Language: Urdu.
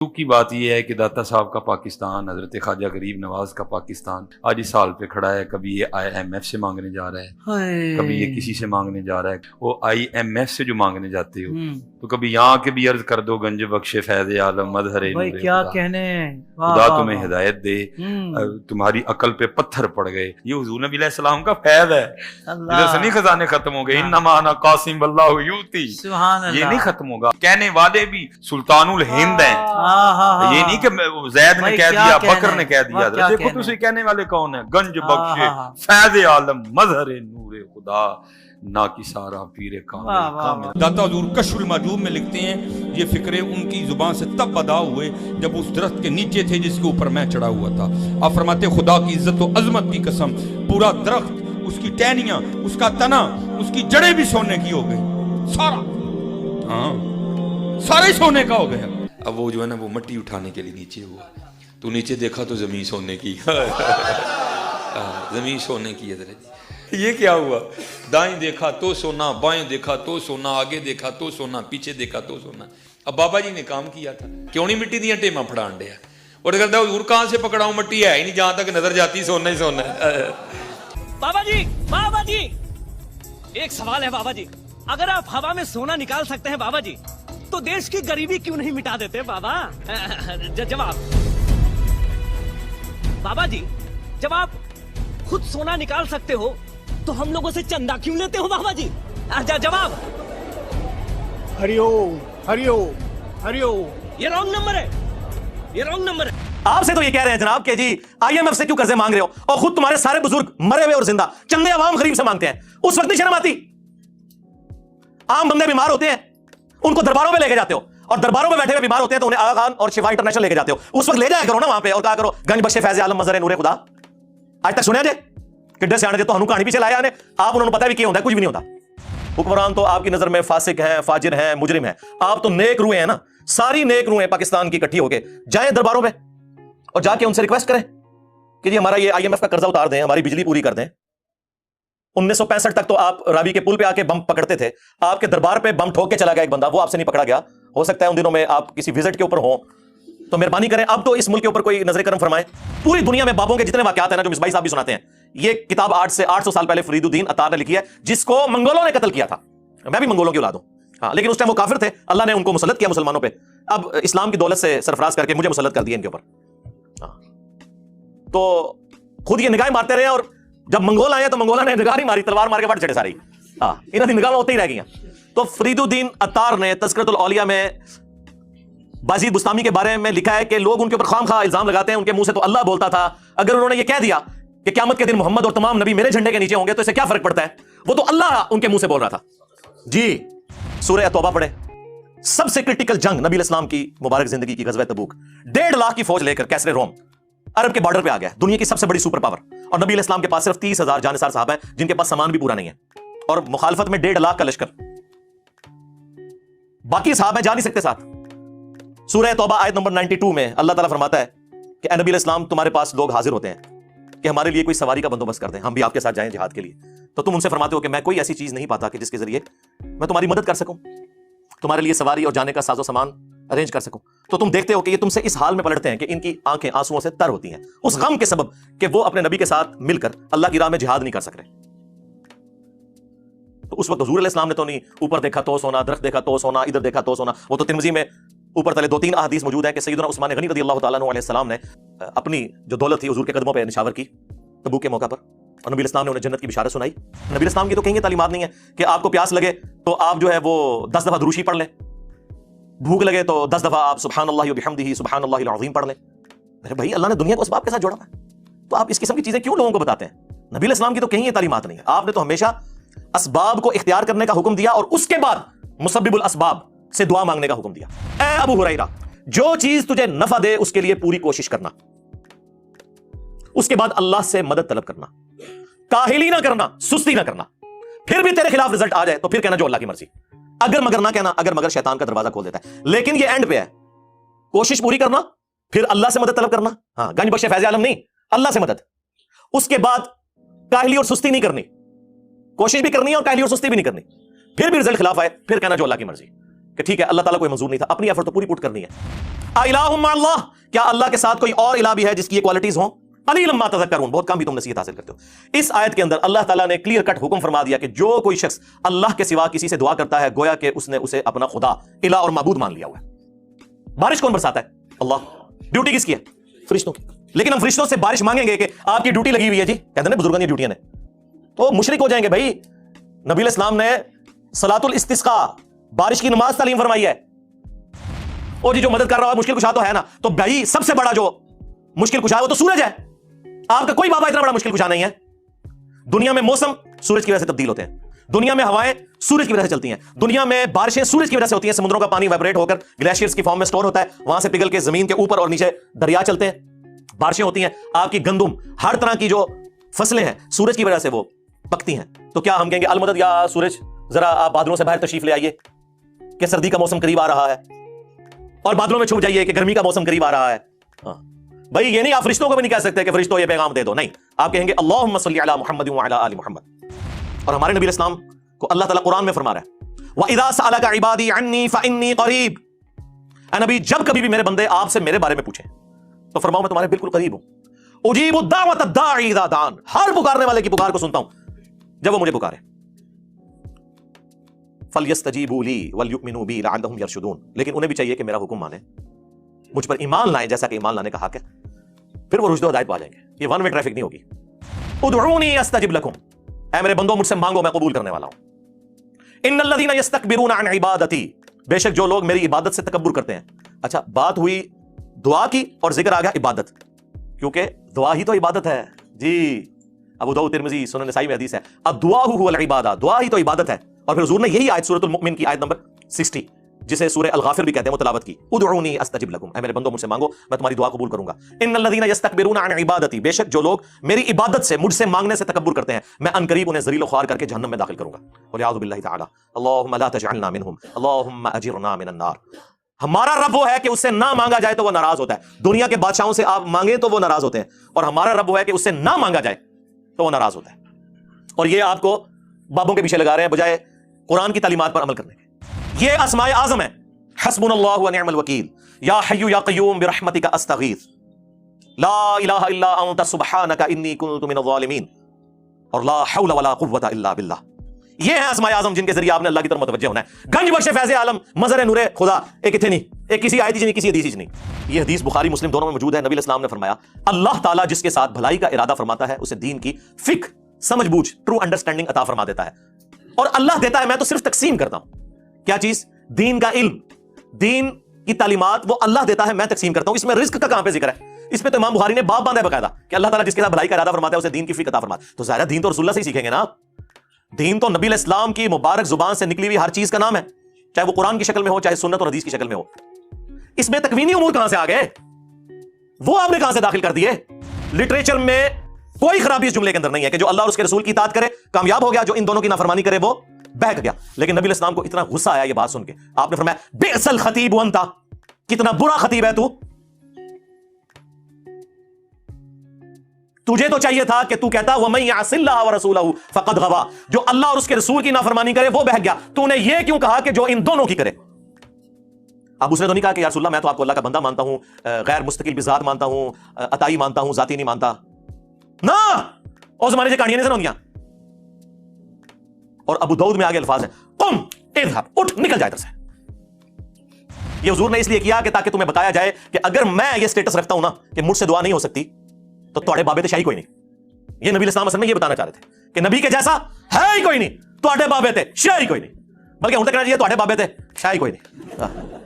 دکھ کی بات یہ ہے کہ داتا صاحب کا پاکستان، حضرت خواجہ غریب نواز کا پاکستان آج اس حال پہ کھڑا ہے. کبھی یہ IMF سے مانگنے جا رہا ہے، کبھی یہ کسی سے مانگنے جا رہا ہے. وہ IMF سے جو مانگنے جاتے ہو تو کبھی یہاں کے بھی عرض کر دو گنج بخش فیض عالم مظہر نور کیا خدا، کہنے، خدا تمہیں ہدایت دے، تمہاری عقل پہ پتھر پڑ گئے. یہ حضور نبی علیہ السلام کا فیض ہے. ادھر سے نہیں خزانے ختم ہو گئے. انما انا قاسم اللہ یوتی، یہ نہیں ختم ہوگا. کہنے والے بھی سلطان الہند ہیں. یہ نہیں کہ زید نے کہہ دیا، بکر نے کہہ دیا. دیکھو تو اسے کہنے والے کون ہیں؟ گنج بخش فیض عالم مظہر نور خدا نا کی سارا پیر کامل. داتا حضور کشف المحجوب میں لکھتے ہیں یہ فکرے ان کی زبان سے تب ادا ہوئے جب اس درخت کے نیچے تھے جس کے اوپر میں چڑھا ہوا تھا. آپ فرماتے خدا کی عزت و عظمت کی قسم، پورا درخت، اس کی ٹہنیاں، اس کا تنا، اس کی جڑیں بھی سونے کی ہو گئی. سارے سونے کا ہو گیا. اب وہ جو ہے نا وہ مٹی اٹھانے کے لیے نیچے ہوا. تو نیچے دیکھا تو زمین سونے کی. زمین سونے کی ہے. یہ کیا ہوا؟ دائیں دیکھا تو سونا، بائیں دیکھا تو سونا، آگے دیکھا تو سونا، پیچھے دیکھا تو سونا. اب بابا جی نے کام کیا تھا، کیوں نہیں مٹی دیا ٹیما پھڑان دیا. اور کہتا حضور کہاں سے پکڑاؤں، مٹی ہے ہی نہیں، جہاں تک نظر جاتی سونا ہی سونا ہے. بابا جی ایک سوال ہے بابا جی، اگر آپ ہوا میں سونا نکال سکتے ہیں بابا جی تو دیش کی غریبی کیوں نہیں مٹا دیتے بابا؟ جواب بابا جی، جب آپ خود سونا نکال سکتے ہو تو ہم لوگوں سے چندہ کیوں لیتے ہو بابا جی؟ جواب ہریوم ہریوم ہریوم. یہ رانگ نمبر ہے، یہ رانگ نمبر ہے. آپ سے تو یہ کہہ رہے ہیں جناب کہ جی IMF سے کیوں قرضے مانگ رہے ہو، اور خود تمہارے سارے بزرگ مرے ہوئے اور زندہ چندے عوام غریب سے مانگتے ہیں. اس وقت نہیں شرم آتی؟ عام بندے بیمار ہوتے ہیں، ان کو درباروں میں لے کے جاتے ہو، اور درباروں میں بیٹھے ہوئے بیمار ہوتے ہیں تو انہیں آغا خان اور شفا انٹرنیشنل لے کے جاتے ہو. اس وقت لے جایا کرو نا وہاں پہ اور کہا کرو گنج بخش فیض عالم مظہر نور خدا. آج تک سنیا جے کڈے سیانے جے تو ہنو کہانی پیچھے لایا نے آپ، انہوں نے پتہ بھی کیا ہوتا ہے، کچھ بھی نہیں ہوتا. حکمران تو آپ کی نظر میں فاسق ہیں، فاجر ہیں، مجرم ہیں. آپ تو نیک روحیں ہیں نا، ساری نیک روحیں پاکستان کی اکٹھی ہو کے جائیں درباروں میں اور جا کے ان سے ریکویسٹ کریں کہ جی ہمارا یہ IMF کا قرضہ اتار دیں، ہماری بجلی پوری کر دیں. 1965 تک تو آپ راوی کے پل پہ آ کے بم پکڑتے تھے. آپ کے دربار پہ بم ٹھوک کے چلا گیا ایک بندہ، وہ آپ سے نہیں پکڑا گیا. ہو سکتا ہے ان دنوں میں آپ کسی وزٹ کے اوپر ہوں تو مہربانی کریں اب تو اس ملک کے اوپر کوئی نظر کرم فرمائیں. پوری دنیا میں بابوں کے جتنے واقعات ہیں نا جو مصباحی صاحب بھی سناتے ہیں، یہ کتاب 800 سال پہلے فرید الدین عطار نے لکھی ہے، جس کو منگولوں نے قتل کیا تھا. میں بھی منگولوں کی اولاد ہوں ہاں، لیکن اس ٹائم وہ کافر تھے، اللہ نے ان کو مسلط کیا مسلمانوں پہ. اب اسلام کی دولت سے سرفراز کر کے مجھے مسلط کر دیا ان کے اوپر. تو خود یہ نگاہیں مارتے رہے، اور جب منگول آئے تو منگولوں نے نگاہ نہیں ماری، تلوار مار کے بڑھ چڑے ساری. انہوں کی نگاہ ہوتے ہی رہ گئی. تو فرید الدین عطار نے تذکرۃ الاولیاء میں بازید بستامی کے بارے میں لکھا ہے کہ لوگ ان کے اوپر خام خواہ الزام لگاتے ہیں، ان کے منہ سے تو اللہ بولتا تھا. اگر انہوں نے یہ کہہ دیا کہ قیامت کے دن محمد اور تمام نبی میرے جھنڈے کے نیچے ہوں گے تو اسے کیا فرق پڑتا ہے؟ وہ تو اللہ ان کے منہ سے بول رہا تھا. جی سورہ توبہ پڑھیں. سب سے کرٹیکل جنگ نبی علیہ السلام کی مبارک زندگی کی غزوہ تبوک. 1.5 لاکھ کی فوج لے کر کیسر روم عرب کے بارڈر پہ آ گیا، دنیا کی سب سے بڑی سپر پاور. اور نبی علیہ السلام کے پاس صرف 30,000 جانثار صحابہ ہیں جن کے پاس سامان بھی پورا نہیں ہے، اور مخالفت میں 1.5 لاکھ کا لشکر. باقی صحابہ جا نہیں سکتے ساتھ. سورہ توبہ آیت نمبر 92 میں اللہ تعالیٰ فرماتا ہے کہ اے نبی علیہ السلام تمہارے پاس لوگ حاضر ہوتے ہیں کہ ہمارے لیے کوئی سواری کا بندوبست کر دیں، ہم بھی آپ کے ساتھ جائیں جہاد کے لیے. تو تم ان سے فرماتے ہو کہ میں کوئی ایسی چیز نہیں پاتا کہ جس کے ذریعے میں تمہاری مدد کر سکوں، تمہارے لیے سواری اور جانے کا ساز و سامان ارینج کر سکوں. تو تم دیکھتے ہو کہ یہ تم سے اس حال میں پلٹتے ہیں کہ ان کی آنکھیں آنسوؤں سے تر ہوتی ہیں اس غم کے سبب کہ وہ اپنے نبی کے ساتھ مل کر اللہ کی راہ میں جہاد نہیں کر سک رہے. تو اس وقت حضور علیہ السلام نے تو نہیں اوپر دیکھا تو سونا، درخت دیکھا تو سونا، ادھر دیکھا تو سونا. وہ تو ترمذی میں اوپر تلے 2-3 احادیث موجود ہیں کہ سیدنا عثمان غنی رضی اللہ تعالیٰ عنہ علیہ السلام نے اپنی جو دولت تھی حضور کے قدموں پہ نشاور کی تبوک کے موقع پر، اور نبی الاسلام نے انہیں جنت کی بشارت سنائی. نبی الاسلام کی تو کہیں یہ تعلیمات نہیں ہے کہ آپ کو پیاس لگے تو آپ جو ہے وہ 10 دفعہ دروشی پڑھ لیں، بھوک لگے تو 10 دفعہ آپ سبحان اللہ وبحمدہ سبحان اللہ العظیم پڑھ لیں. میرے بھائی اللہ نے دنیا کو اسباب کے ساتھ جوڑا ہے، تو آپ اس قسم کی چیزیں کیوں لوگوں کو بتاتے ہیں؟ نبی علیہ السلام کی تو کہیں یہ تعلیمات نہیں ہے. آپ نے تو ہمیشہ اسباب کو اختیار کرنے کا حکم دیا اور اس کے بعد مسبب الاسباب سے دعا مانگنے کا حکم دیا. اے ابو ہریرہ، جو چیز تجھے نفع دے اس کے لیے پوری کوشش کرنا، اس کے بعد اللہ سے مدد طلب کرنا، کاہلی نہ کرنا، سستی نہ کرنا. پھر بھی تیرے خلاف رزلٹ آ جائے تو پھر کہنا جو اللہ کی مرضی. اگر مگر نہ کہنا، اگر مگر شیطان کا دروازہ کھول دیتا ہے. لیکن یہ اینڈ پہ ہے، کوشش پوری کرنا، پھر اللہ سے مدد طلب کرنا. ہاں، گنج بخش فیض عالم نہیں، اللہ سے مدد. اس کے بعد کاہلی اور سستی نہیں کرنی، کوشش بھی کرنی ہے اور کاہلی اور سستی بھی نہیں کرنی. پھر بھی رزلٹ خلاف آئے پھر کہنا جو اللہ کی مرضی. کہ ٹھیک ہے اللہ تعالیٰ کوئی منظور نہیں تھا, اپنی ایفرٹ تو پوری پٹ کرنی ہے. الہ مع اللہ, کیا اللہ کے ساتھ کوئی اور الہ بھی ہے جس کی یہ کوالٹیز ہوں؟ قلیلا ما تذکرون, بہت کم ہی تم نصیحت حاصل کرتے ہو. اس آیت کے اندر اللہ تعالیٰ نے کلیئر کٹ حکم فرما دیا کہ جو کوئی شخص اللہ کے سوا کسی سے دعا کرتا ہے گویا کہ اس نے اسے اپنا خدا الہ اور معبود مان لیا ہوا ہے. بارش کون برساتا ہے؟ اللہ. ڈیوٹی کس کی ہے؟ فرشتوں کی. لیکن ہم فرشتوں سے بارش مانگیں گے کہ آپ کی ڈیوٹی لگی ہوئی ہے جی, کہتے ہیں بزرگوں کی ڈیوٹیاں نے, تو مشرک ہو جائیں گے بھائی. نبی علیہ السلام نے صلاۃ الاستسقاء, بارش کی نماز تعلیم فرمائی ہے. او جی جو مدد کر رہا ہے مشکل کشا تو ہے نا, تو بھائی سب سے بڑا جو مشکل کشا ہے وہ تو سورج ہے. آپ کا کوئی بابا اتنا بڑا مشکل کشا نہیں ہے. دنیا میں موسم سورج کی وجہ سے تبدیل ہوتے ہیں, دنیا میں ہوائیں سورج کی وجہ سے چلتی ہیں, دنیا میں بارشیں سورج کی وجہ سے ہوتی ہیں. سمندروں کا پانی وائبریٹ ہو کر گلیشیئرز کی فارم میں سٹور ہوتا ہے, وہاں سے پگھل کے زمین کے اوپر اور نیچے دریا چلتے ہیں, بارشیں ہوتی ہیں. آپ کی گندم, ہر طرح کی جو فصلیں ہیں سورج کی وجہ سے وہ پکتی ہیں. تو کیا ہم کہیں گے المدد یا سورج ذرا آپ بادلوں سے باہر تشریف لے آئیے کہ سردی کا موسم قریب آ رہا ہے, اور بادلوں میں چھپ جائیے کہ گرمی کا موسم قریب آ رہا ہے؟ ہاں بھائی یہ نہیں, آپ فرشتوں کو بھی نہیں کہہ سکتے کہ فرشتوں یہ پیغام دے دو, نہیں. آپ کہیں گے اللہم صلی علی محمد وعلی آل محمد. اور ہمارے نبی علیہ السلام کو اللہ تعالیٰ قرآن میں فرما رہا ہے وَإِذَا سَأَلَكَ عِبَادِي عَنِّي فَإِنِّي قَرِيبٌ. اے نبی جب کبھی بھی میرے بندے آپ سے میرے بارے میں پوچھیں تو فرماؤ میں تمہارے بالکل قریب ہوں. اجیب الدعوۃ الداعی اذا دعان, ہر پکارنے والے کی پکار کو سنتا ہوں جب وہ مجھے پکارے. فَلْيَسْتَجِيبُوا لِي وَلْيُؤْمِنُوا بِي لَعَلَّهُمْ يَرْشُدُونَ. لیکن انہیں بھی چاہیے کہ میرا حکم مانیں, مجھ پر ایمان لائیں جیسا کہ ایمان لانے کا حق ہے, پھر وہ رشد و ہدایت پا جائیں گے. یہ ون وے ٹریفک نہیں ہوگی. ادعونی استجب لکم, اے میرے بندوں مجھ سے مانگو میں قبول کرنے والا ہوں. ان الذین یستکبرون عن عبادتی, بے شک جو لوگ میری عبادت سے تکبر کرتے ہیں. اچھا بات ہوئی دعا کی اور ذکر آ گیا عبادت, کیونکہ دعا ہی تو عبادت ہے جی. ابو داؤد ترمذی سنن نسائی میں حدیث ہے الدعاء هو العبادہ, دعا ہی تو عبادت ہے. اور پھر حضور نے یہی آیت سورۃ المؤمن کی آیت نمبر 60 جسے سورہ الغافر بھی کہتے ہیں وہ تلاوت کی. ادعونی استجب لکم, اے میرے بندوں مجھ سے مانگو میں تمہاری دعا قبول کروں گا. ان الذین یستکبرون عن عبادتی, بے شک جو لوگ میری عبادت سے مجھ سے مانگنے سے تکبر کرتے ہیں میں ان قریب انہیں ذلیل و خوار کر کے جہنم میں داخل کروں گا. والعیاذ باللہ تعالی. اللہم لا تجعلنا منہم اللہم اجرنا من النار. ہمارا رب وہ ہے کہ اس سے نہ مانگا جائے تو وہ ناراض ہوتا ہے. دنیا کے بادشاہوں سے آپ مانگیں تو وہ ناراض ہوتے ہیں, اور ہمارا رب وہ ہے کہ اس سے نہ مانگا جائے تو وہ ناراض ہوتا ہے. اور یہ آپ کو بابوں کے پیچھے لگا رہے ہیں بجائے قرآن کی تعلیمات پر عمل کرنے کے. یہ اسماء اعظم ہے, حسبنا اللہ ونعم الوکیل, یا حی یا قیوم برحمتک استغیث, لا الہ الا انت سبحانک انی کنت من الظالمین, اور لا حول ولا قوۃ الا باللہ. یہ ہیں اسماء اعظم جن کے ذریعے آپ نے اللہ کی طرف متوجہ ہونا ہے. گنج بخش فیض عالم مظہر نور خدا, ایک اتنے نہیں, ایک کسی آیت نہیں کسی حدیث نہیں. یہ حدیث بخاری مسلم دونوں میں موجود ہے. نبی علیہ السلام نے فرمایا اللہ تعالیٰ جس کے ساتھ بھلائی کا ارادہ فرماتا ہے اسے دین کی فقہ, سمجھ بوجھ, ٹرو انڈرسٹینڈنگ عطا فرما دیتا ہے. اور اللہ دیتا ہے, میں تو صرف تقسیم کرتا ہوں. کیا چیز؟ دین کا علم, دین کی تعلیمات وہ اللہ دیتا ہے, میں تقسیم کرتا ہوں. اس میں رزق کا کہاں پہ ذکر ہے؟ اس پہ تو امام بخاری نے باب باندھا ہے باقاعدہ کہ اللہ تعالیٰ جس کے ساتھ بھلائی کا ارادہ فرماتا ہے اسے دین کی فقہ عطا فرماتا ہے. تو ظاہر ہے دین تو رسول اللہ سے ہی سیکھیں گے نا. دین تو نبی علیہ السلام کی مبارک زبان سے نکلی ہوئی ہر چیز کا نام ہے, چاہے وہ قرآن کی شکل میں ہو چاہے سنت اور حدیث کی شکل میں ہو. اس میں تکوینی امور کہاں سے آ گئے؟ وہ آپ نے کہاں سے داخل کر دیے؟ لٹریچر میں کوئی خرابی اس جملے کے اندر نہیں ہے کہ جو اللہ اور اس کے رسول کی اطاعت کرے کامیاب ہو گیا, جو ان دونوں کی نافرمانی کرے وہ بہک گیا. لیکن نبی علیہ السلام کو اتنا غصہ آیا یہ بات سن کے, آپ نے فرمایا بئس الخطیب انت, کتنا برا خطیب ہے تو. تجھے تو چاہیے تھا کہ تو کہتا وَمَن يَعْصِ اللَّهَ وَرَسُولَهُ فَقَدْ غَوَىٰ, جو اللہ اور اس کے رسول کی نافرمانی کرے وہ بہک گیا. تو نے یہ کیوں کہا کہ جو ان دونوں کی کرے؟ اب اس نے تو نہیں کہا کہ یا رسول اللہ میں تو آپ کو اللہ کا بندہ مانتا ہوں, غیر مستقل بذات مانتا ہوں, عطائی مانتا ہوں, ذاتی نہیں مانتا. نہ اس زمانے سے کہانیاں نہیں سناؤں گیا. اور ابو داؤد میں آگے الفاظ ہیں قم اذهب, اٹھ نکل جائے ادھر سے. یہ حضور نے اس لیے کیا کہ تاکہ تمہیں بتایا جائے کہ اگر میں یہ سٹیٹس رکھتا ہوں نا کہ مجھ سے دعا نہیں ہو سکتی تو تواڈے بابے تے شاہی کوئی نہیں. یہ نبی علیہ السلام اصل میں یہ بتانا چاہ رہے تھے کہ نبی کے جیسا ہے ہی کوئی نہیں, تواڈے بابے تے شاہی کوئی نہیں, بلکہ ہن تک کہنا چاہیے تواڈے بابے تے شاہی کوئی نہیں.